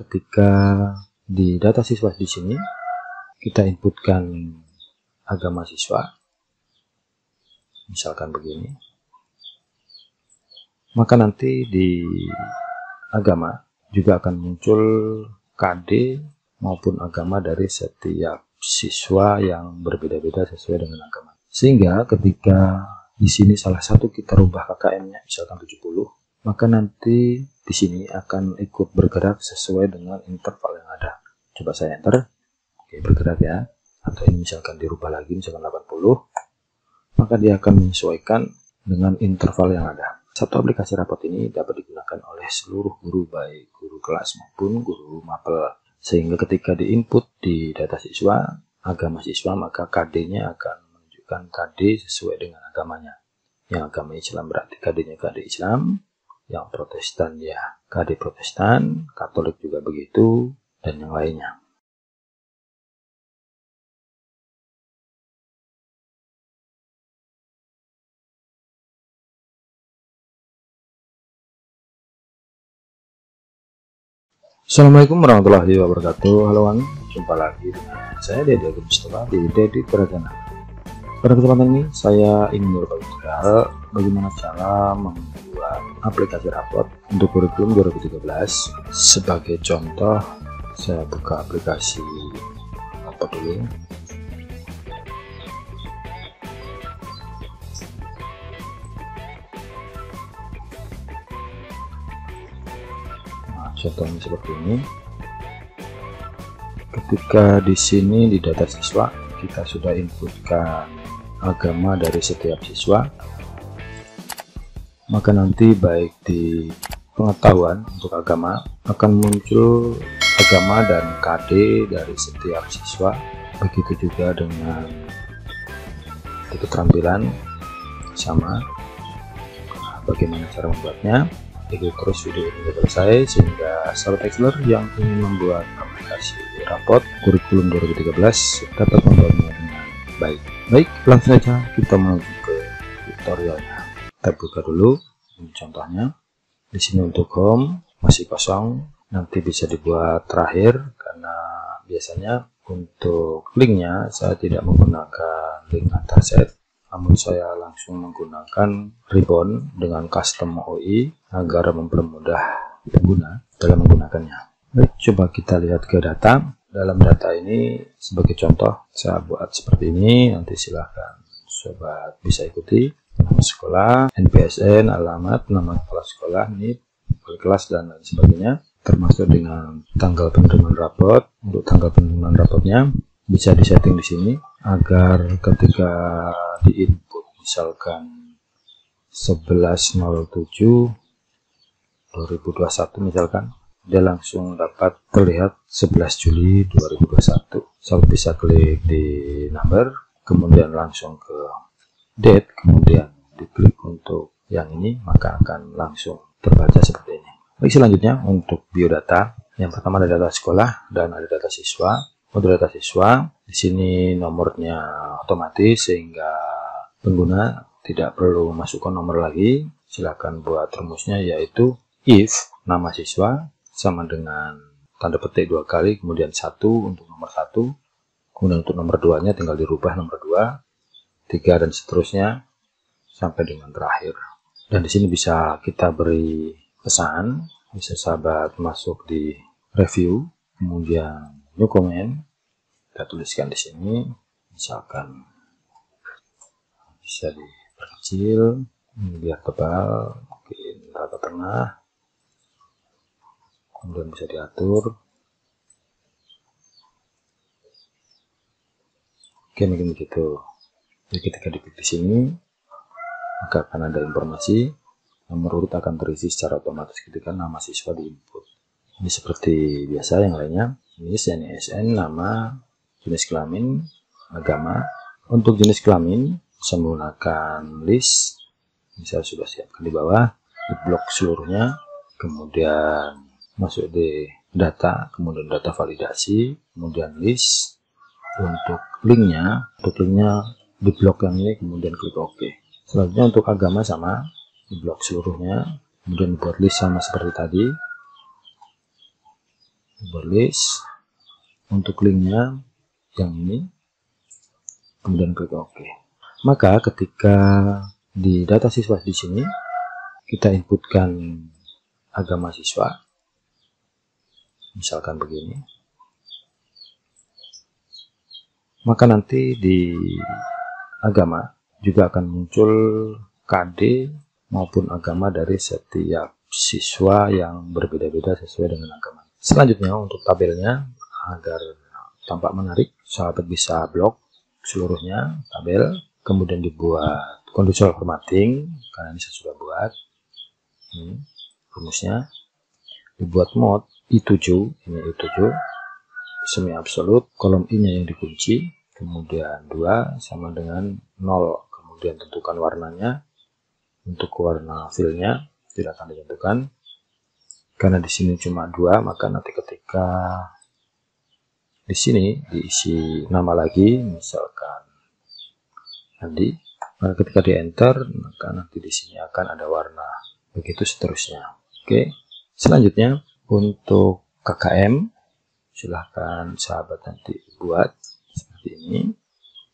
ketika di data siswa di sini kita inputkan agama siswa, misalkan begini, maka nanti di agama juga akan muncul KD maupun agama dari setiap siswa yang berbeda-beda sesuai dengan agama. Sehingga ketika di sini salah satu kita rubah KKM-nya, misalkan 70, maka nanti di sini akan ikut bergerak sesuai dengan interval yang ada. Coba saya enter, oke, bergerak ya. Atau ini misalkan dirubah lagi, misalkan 80, maka dia akan menyesuaikan dengan interval yang ada. Satu aplikasi rapot ini dapat digunakan oleh seluruh guru, baik guru kelas maupun guru mapel. Sehingga ketika diinput di data siswa, agama siswa, maka KD-nya akan menunjukkan KD sesuai dengan agamanya. Yang agama Islam berarti KD-nya KD Islam, yang Protestan ya KD Protestan, Katolik juga begitu, dan yang lainnya. Assalamualaikum warahmatullahi wabarakatuh. Halo kawan, jumpa lagi dengan saya Dede Agus Mustafa di Dede Pradana. Pada kesempatan ini saya ingin berbagi tutorial bagaimana cara membuat aplikasi rapot untuk kurikulum 2013. Sebagai contoh, saya buka aplikasi rapot dulu. Contohnya seperti ini. Ketika di sini di data siswa kita sudah inputkan agama dari setiap siswa, maka nanti baik di pengetahuan untuk agama akan muncul agama dan KD dari setiap siswa. Begitu juga dengan di keterampilan sama. Bagaimana cara membuatnya? Ikuti terus video ini selesai sehingga sahabat Exceler yang ingin membuat aplikasi rapot kurikulum 2013 dapat membuatnya dengan baik. Baik, langsung saja kita menuju ke tutorialnya. Kita buka dulu ini contohnya. Di sini untuk home masih kosong, nanti bisa dibuat terakhir karena biasanya untuk linknya saya tidak menggunakan link antar set. Namun saya langsung menggunakan ribbon dengan custom OI agar mempermudah pengguna dalam menggunakannya. Baik, coba kita lihat ke data. Dalam data ini sebagai contoh saya buat seperti ini. Nanti silahkan sobat bisa ikuti. Nama sekolah, NPSN, alamat, nama kepala sekolah, NIP, wali kelas dan lain sebagainya. Termasuk dengan tanggal penerimaan rapot. Untuk tanggal penerimaan rapotnya bisa disetting di sini agar ketika di input misalkan 11.07.2021 misalkan, dia langsung dapat terlihat 11 Juli 2021. Sobat bisa klik di number, kemudian langsung ke date, kemudian diklik untuk yang ini, maka akan langsung terbaca seperti ini. Baik, selanjutnya untuk biodata, yang pertama ada data sekolah dan ada data siswa. Untuk data siswa, di sini nomornya otomatis sehingga pengguna tidak perlu masukkan nomor lagi. Silakan buat rumusnya yaitu if nama siswa sama dengan tanda petik 2 kali, kemudian 1 untuk nomor 1, kemudian untuk nomor 2-nya tinggal dirubah nomor 2, 3 dan seterusnya sampai dengan terakhir. Dan di sini bisa kita beri pesan, bisa sahabat masuk di review, kemudian new comment, kita tuliskan di sini, misalkan bisa diperkecil biar tebal, mungkin rata tengah, kemudian bisa diatur. Oke, mungkin begitu. Jadi ketika diklik di sini, maka akan ada informasi, nomor urut akan terisi secara otomatis ketika nama siswa diinput. Ini seperti biasa yang lainnya. Ini SN, nama, jenis kelamin, agama. Untuk jenis kelamin bisa menggunakan list, misal sudah siapkan di bawah, di blok seluruhnya, kemudian masuk di data, kemudian data validasi, kemudian list. Untuk linknya di blok yang ini, kemudian klik OK. Selanjutnya untuk agama sama, di blok seluruhnya, kemudian buat list sama seperti tadi. buat list. Untuk linknya yang ini, kemudian klik OK. Maka ketika di data siswa di sini kita inputkan agama siswa, misalkan begini, maka nanti di agama juga akan muncul KD maupun agama dari setiap siswa yang berbeda-beda sesuai dengan agama. Selanjutnya untuk tabelnya, agar tampak menarik, sahabat bisa blok seluruhnya tabel, kemudian dibuat conditional formatting, karena ini saya sudah buat. Ini rumusnya, dibuat mode I7, ini I7 semi absolut, kolom I-nya yang dikunci, kemudian 2 sama dengan 0, kemudian tentukan warnanya. Untuk warna fill-nya tidak akan ditentukan karena di sini cuma 2, maka nanti ketika di sini diisi nama lagi, misalkan Andi, maka ketika di enter maka nanti di sini akan ada warna, begitu seterusnya. Oke, selanjutnya untuk KKM silahkan sahabat nanti buat seperti ini.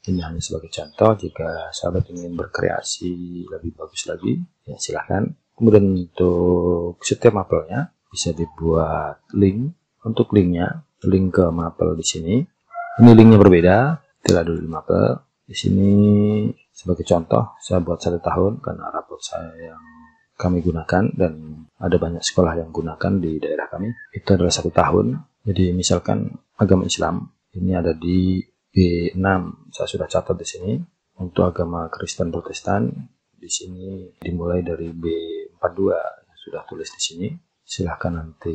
Ini hanya sebagai contoh, jika sahabat ingin berkreasi lebih bagus lagi ya silahkan. Kemudian untuk setiap mapelnya bisa dibuat link. Untuk linknya, link ke mapel di sini. Ini linknya berbeda, tidak dulu di mapel. Di sini sebagai contoh saya buat 1 tahun karena rapot saya yang kami gunakan dan ada banyak sekolah yang gunakan di daerah kami. Itu adalah 1 tahun. Jadi misalkan agama Islam ini ada di B6, saya sudah catat di sini. Untuk agama Kristen Protestan di sini dimulai dari B42, sudah tulis di sini. Silahkan nanti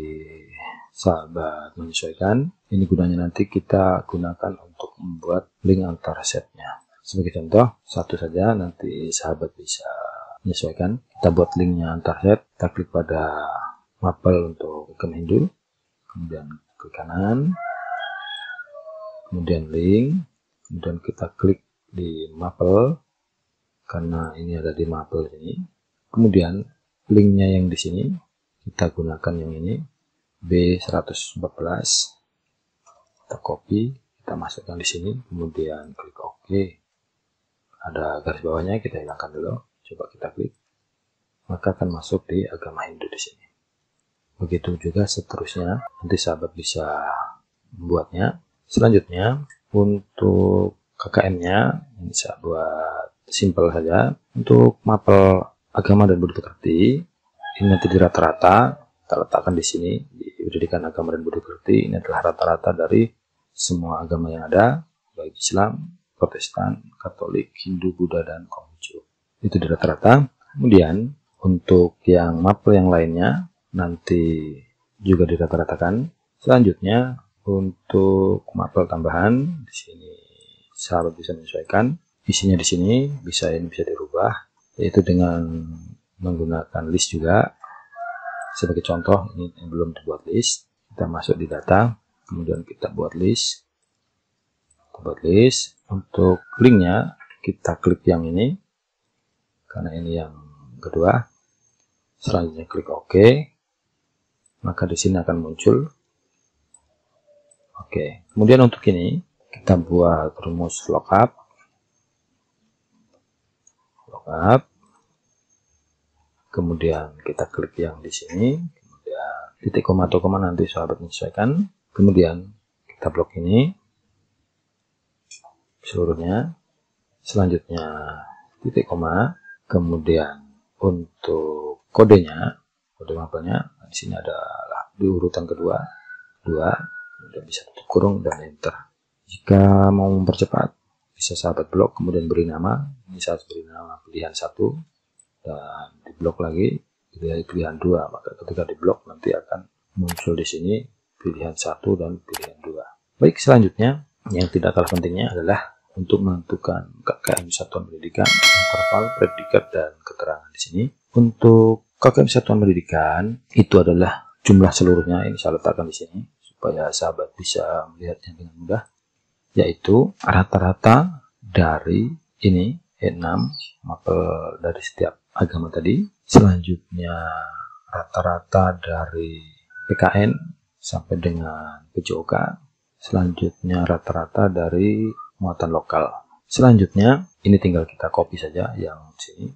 sahabat menyesuaikan. Ini gunanya nanti kita gunakan untuk membuat link antar setnya. Sebagai contoh, satu saja, nanti sahabat bisa menyesuaikan. Kita buat linknya antar set, kita klik pada mapel untuk agama Hindu, kemudian klik kanan, kemudian link, kemudian kita klik di mapel, karena ini ada di mapel ini. Kemudian linknya yang di sini, kita gunakan yang ini, B114, kita copy, kita masukkan di sini, kemudian klik OK. Ada garis bawahnya, kita hilangkan dulu, coba kita klik, maka akan masuk di agama Hindu di sini. Begitu juga seterusnya, nanti sahabat bisa membuatnya. Selanjutnya, untuk KKM-nya, ini saya buat simple saja. Untuk mapel agama dan budi pekerti, ini nanti di rata-rata, kita letakkan di sini, di pendidikan agama dan budi pekerti, ini adalah rata-rata dari semua agama yang ada, baik Islam, Protestan, Katolik, Hindu, Buddha, dan Konghucu. Itu di rata-rata. Kemudian, untuk yang mapel yang lainnya, nanti juga di rata-ratakan. Selanjutnya, untuk mapel tambahan, di sini sahabat bisa menyesuaikan. Isinya di sini bisa dirubah, yaitu dengan menggunakan list juga. Sebagai contoh, ini belum dibuat list, kita masuk di data, kemudian kita buat list. Kita buat list. Untuk linknya kita klik yang ini, karena ini yang kedua. Selanjutnya klik OK, maka di sini akan muncul. Oke, kemudian untuk ini kita buat rumus lookup. Kemudian kita klik yang di sini, kemudian titik koma atau koma nanti sahabat menyesuaikan. Kemudian kita blok ini seluruhnya. Selanjutnya titik koma, kemudian untuk kodenya, kode mapelnya di sini adalah di urutan kedua, 2, kemudian bisa tutup kurung dan enter. Jika mau mempercepat, bisa sahabat blok kemudian beri nama. Ini saya beri nama pilihan 1 dan diblok lagi pilihan 2, maka ketika diblok nanti akan muncul di sini pilihan 1 dan pilihan 2. Baik, selanjutnya yang tidak kalah pentingnya adalah untuk menentukan KKM satuan pendidikan, interval, predikat, dan keterangan di sini. Untuk KKM satuan pendidikan itu adalah jumlah seluruhnya, ini saya letakkan di sini supaya sahabat bisa melihatnya dengan mudah, yaitu rata-rata dari ini E6 mapel dari setiap agama tadi. Selanjutnya rata-rata dari PKN sampai dengan PJOK. Selanjutnya rata-rata dari muatan lokal. Selanjutnya ini tinggal kita copy saja yang sini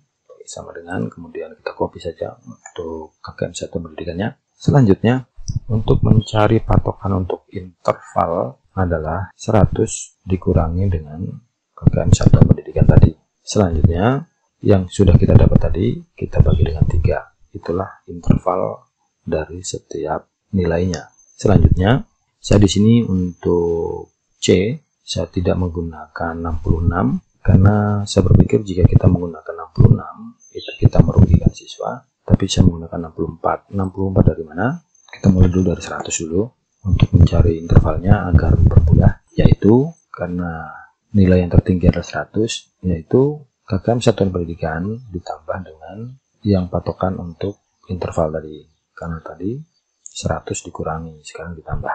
sama dengan, kemudian kita copy saja untuk KKM satuan pendidikannya. Selanjutnya untuk mencari patokan untuk interval adalah 100 dikurangi dengan KKM satuan pendidikan tadi. Selanjutnya yang sudah kita dapat tadi kita bagi dengan 3. Itulah interval dari setiap nilainya. Selanjutnya saya di sini untuk C saya tidak menggunakan 66 karena saya berpikir jika kita menggunakan 66 itu kita merugikan siswa, tapi saya menggunakan 64. 64 dari mana? Kita mulai dulu dari 100 dulu untuk mencari intervalnya agar mempermudah, yaitu karena nilai yang tertinggi adalah 100, yaitu KKM satuan pendidikan ditambah dengan yang patokan untuk interval tadi, karena tadi 100 dikurangi, sekarang ditambah.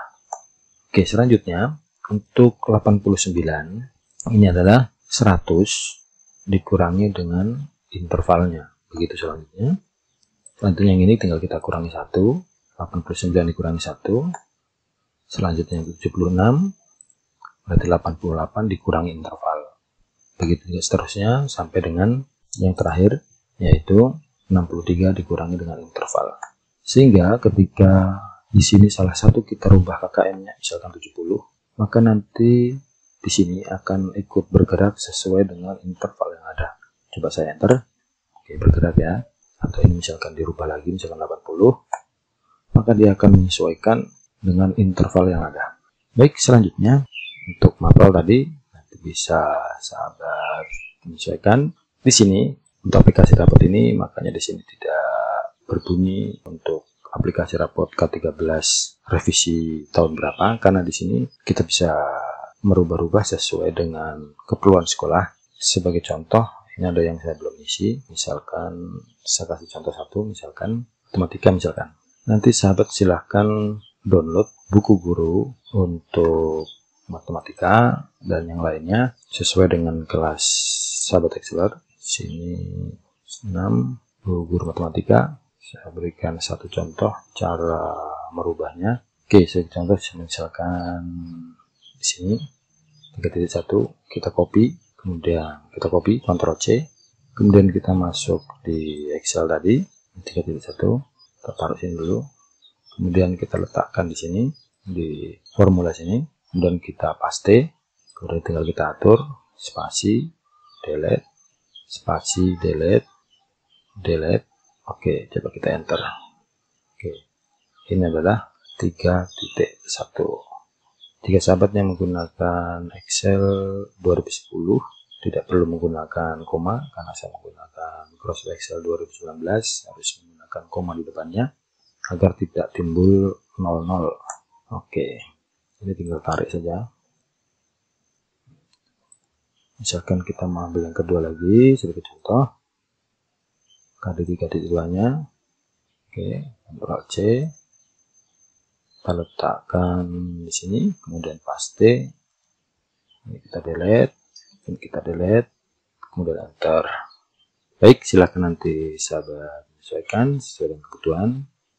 Oke, selanjutnya untuk 89 ini adalah 100 dikurangi dengan intervalnya. Begitu selanjutnya. Selanjutnya yang ini tinggal kita kurangi 1, 89 dikurangi 1. Selanjutnya 76 berarti 88 dikurangi interval. Begitu juga seterusnya sampai dengan yang terakhir yaitu 63 dikurangi dengan interval. Sehingga ketika di sini salah satu kita rubah KKM-nya misalkan 70, maka nanti di sini akan ikut bergerak sesuai dengan interval yang ada. Coba saya enter. Oke, bergerak ya. Atau ini misalkan dirubah lagi misalkan 80, maka dia akan menyesuaikan dengan interval yang ada. Baik, selanjutnya untuk mapel tadi nanti bisa sahabat menyesuaikan. Di sini untuk aplikasi rapot ini makanya di sini tidak berbunyi untuk aplikasi rapot K13 revisi tahun berapa, karena di sini kita bisa merubah-rubah sesuai dengan keperluan sekolah. Sebagai contoh, ini ada yang saya belum isi, misalkan saya kasih contoh satu, misalkan matematika misalkan. Nanti sahabat silahkan download buku guru untuk matematika dan yang lainnya sesuai dengan kelas sahabat Exceler. Sini 6 buku guru matematika. Saya berikan satu contoh cara merubahnya. Oke, saya contoh misalkan di sini 3.1 kita copy, kemudian kita copy Ctrl C, kemudian kita masuk di Excel tadi 3.1, kita taruh sini dulu, kemudian kita letakkan di sini di formula sini, kemudian kita paste, kemudian tinggal kita atur spasi delete, spasi delete, delete. Oke, coba kita enter. Oke, ini adalah 3.1. Jika sahabat yang menggunakan Excel 2010 tidak perlu menggunakan koma, karena saya menggunakan Microsoft Excel 2019 harus menggunakan koma di depannya agar tidak timbul 00. Oke, ini tinggal tarik saja. Misalkan kita mengambil yang kedua lagi sebagai contoh, KD3 KD2 nya. Oke, Ctrl C. Kita letakkan di sini, kemudian paste, ini kita delete, kemudian enter. Baik, silakan nanti sahabat menyesuaikan sesuai dengan kebutuhan,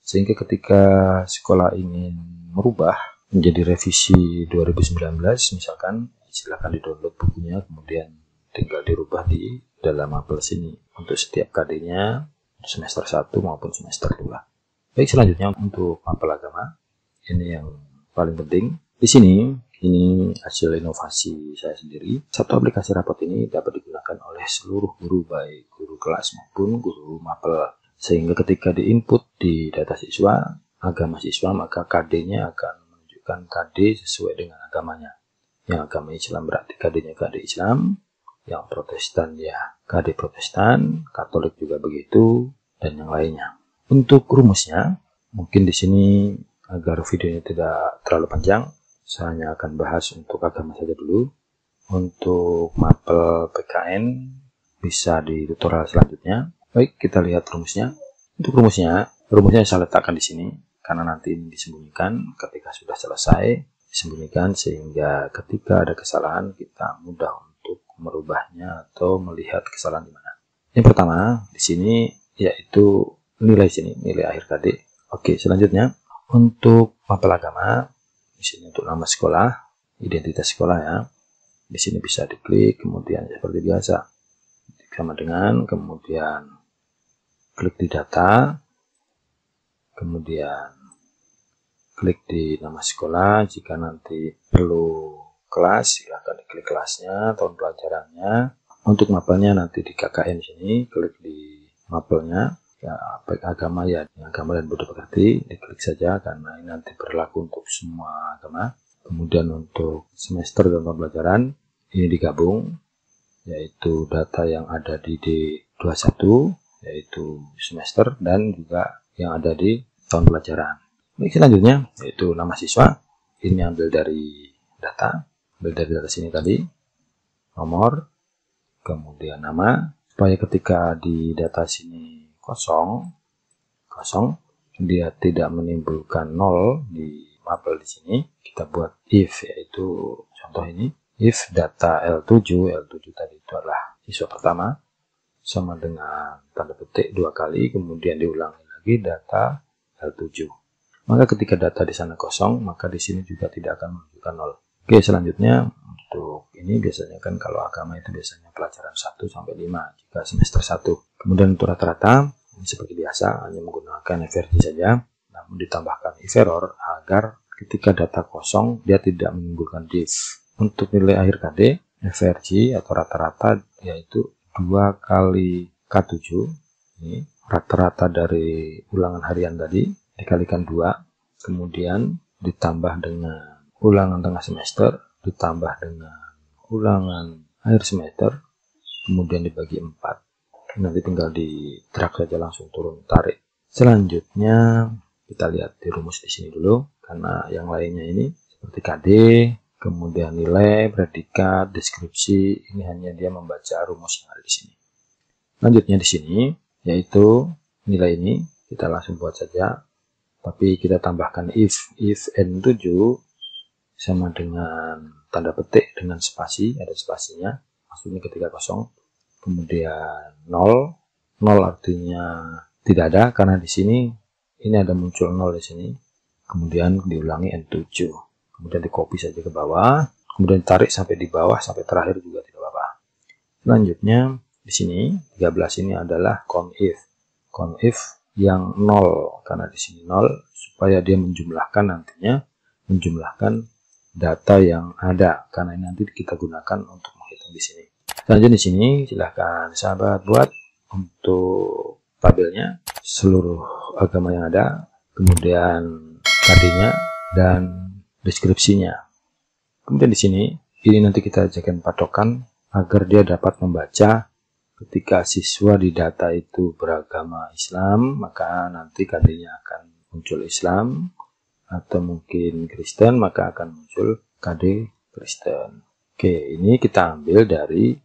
sehingga ketika sekolah ingin merubah menjadi revisi 2019 misalkan, silakan di-download bukunya, kemudian tinggal dirubah di dalam mapel sini untuk setiap KD-nya semester 1 maupun semester 2. Baik, selanjutnya untuk mapel agama. Ini yang paling penting. Di sini, ini hasil inovasi saya sendiri. Satu aplikasi rapot ini dapat digunakan oleh seluruh guru, baik guru kelas maupun guru mapel. Sehingga ketika di-input di data siswa, agama siswa, maka KD-nya akan menunjukkan KD sesuai dengan agamanya. Yang agama Islam berarti KD-nya KD Islam, yang Protestan ya KD Protestan, Katolik juga begitu, dan yang lainnya. Untuk rumusnya, mungkin di sini agar videonya tidak terlalu panjang, saya hanya akan bahas untuk agama saja dulu. Untuk mapel PKN bisa di tutorial selanjutnya. Baik, kita lihat rumusnya. Untuk rumusnya saya letakkan di sini karena nanti ini disembunyikan ketika sudah selesai, disembunyikan sehingga ketika ada kesalahan kita mudah untuk merubahnya atau melihat kesalahan di mana. Yang pertama di sini yaitu nilai sini, nilai akhir KD. Oke, selanjutnya Untuk mapel agama, di sini untuk nama sekolah, identitas sekolah ya. Di sini bisa diklik, kemudian seperti biasa sama dengan, kemudian klik di data, kemudian klik di nama sekolah. Jika nanti perlu kelas, silahkan diklik kelasnya, tahun pelajarannya. Untuk mapelnya nanti di KKN sini, klik di mapelnya. Ya, baik agama ya, agama dan Buddha Pekerti, diklik saja karena ini nanti berlaku untuk semua agama. Kemudian untuk semester dan tahun pelajaran ini digabung, yaitu data yang ada di D21 yaitu semester dan juga yang ada di tahun pelajaran. Baik, selanjutnya yaitu nama siswa. Ini ambil dari data, sini tadi, nomor, kemudian nama, supaya ketika di data sini kosong, dia tidak menimbulkan 0 di mapel di sini. Kita buat if, yaitu contoh ini, if data L7 tadi itu adalah siswa pertama, sama dengan tanda petik 2 kali, kemudian diulangi lagi data L7. Maka ketika data di sana kosong, maka di sini juga tidak akan menunjukkan 0. Oke, selanjutnya untuk ini biasanya kan kalau agama itu biasanya pelajaran 1 sampai 5 jika semester 1. Kemudian untuk rata-rata ini seperti biasa hanya menggunakan FRG saja, namun ditambahkan if error agar ketika data kosong dia tidak menimbulkan div. Untuk nilai akhir KD FRG atau rata-rata yaitu 2 kali K7, ini rata-rata dari ulangan harian tadi dikalikan 2, kemudian ditambah dengan ulangan tengah semester, ditambah dengan ulangan akhir semester, kemudian dibagi 4. Nanti tinggal di drag saja, langsung turun tarik. Selanjutnya kita lihat di rumus di sini dulu, karena yang lainnya ini seperti KD, kemudian nilai, predikat, deskripsi, ini hanya dia membaca rumus yang ada di sini. Lanjutnya di sini yaitu nilai ini kita langsung buat saja, tapi kita tambahkan if N7 sama dengan tanda petik dengan spasi, ada spasinya, maksudnya ketika kosong, kemudian 0 artinya tidak ada karena di sini ini ada muncul 0 di sini, kemudian diulangi N7, kemudian di copy saja ke bawah, kemudian tarik sampai di bawah sampai terakhir juga tidak apa-apa. Selanjutnya di sini 13 ini adalah count if yang 0 karena di sini 0 supaya dia menjumlahkan nantinya data yang ada, karena ini nanti kita gunakan untuk menghitung di sini. Selanjutnya di sini silahkan sahabat buat untuk tabelnya seluruh agama yang ada, kemudian KD-nya dan deskripsinya. Kemudian di sini ini nanti kita jadikan patokan agar dia dapat membaca ketika siswa di data itu beragama Islam, maka nanti KD-nya akan muncul Islam, atau mungkin Kristen, maka akan muncul KD Kristen. Oke, ini kita ambil dari